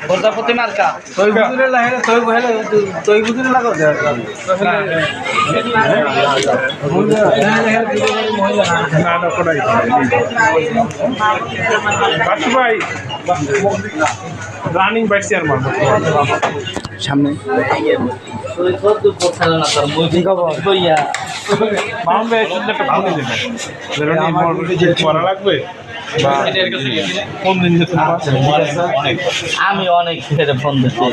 প্রজাপতি মার্কা running bike chairman সামনে লাগবে আমি অনেক ফোন দিচ্ছি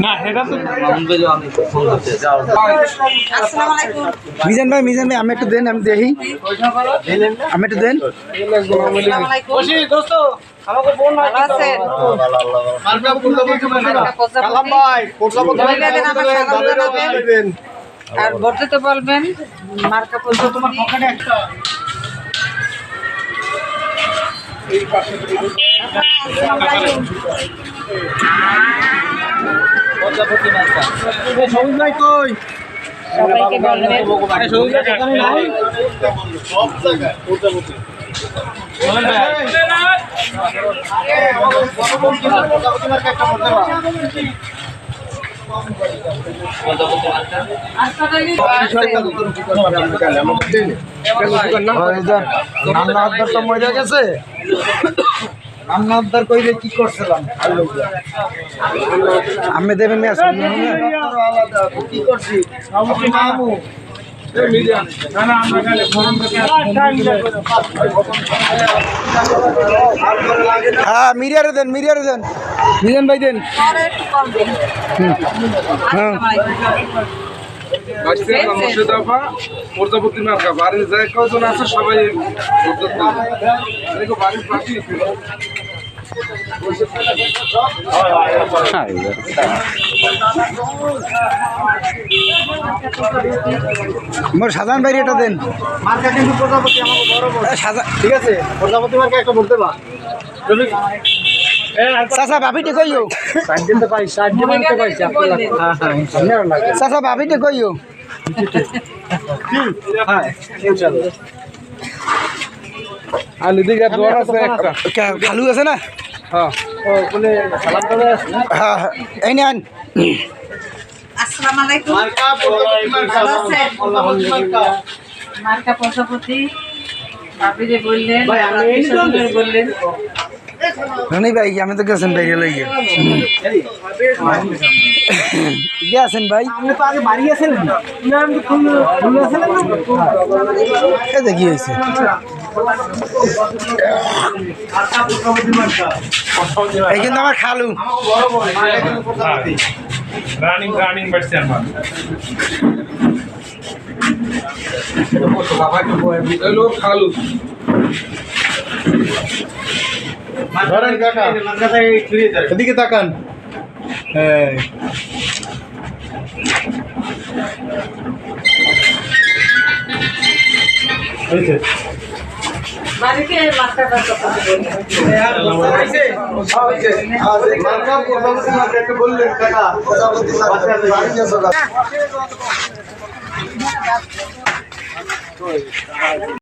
না সেটা তো মিজান ভাই আমি একটু দেন, আমি দেখি, আমি একটু দেন। আর ভোট দিতে বলবেন মার্কা পর্যন্ত তোমার পকেটে একটা প্রজাপতি মার্কা সবাইকে বলবেন রান্নার তো মজা গেছে, রান্নার কইলে কি করছিলাম আমি দেবেন কি করছি হ্যাঁ মিরিয়ারে দেন মিজান ভাই দেন। প্রজাপতি মার্কা বাড়ির যায় কজন আছে সবাই বাড়ির পাশে মোর সাধারণ বাইরে এটা দেন মার্কা কিন্তু প্রজাপতি আমাকে বড় বড় ঠিক আছে প্রজাপতি মার্কা একটা বলতে পার চাচা ভাবিতে কইও চাচা ভাবিতে কইও আলু দিকে দোয়ার আছে একটা খালু আছে না? হ্যাঁ হ্যাঁ এই নেন। আসসালামু আলাইকুম মার্কা প্রজাপতি আপনি যে বললেন বললেন রনি ভাই আমি তো গেছেন বাইরে লইয়ে গেছেন ভাই আগে বাড়ি আছেন কি হয়েছে এই কিন্তু আমার খালু রানিং বাইক চেয়ারম্যান খালু ধরেন কাকা এদিকে তাকান বাড়িতে মার্কাটা বললেন কাকা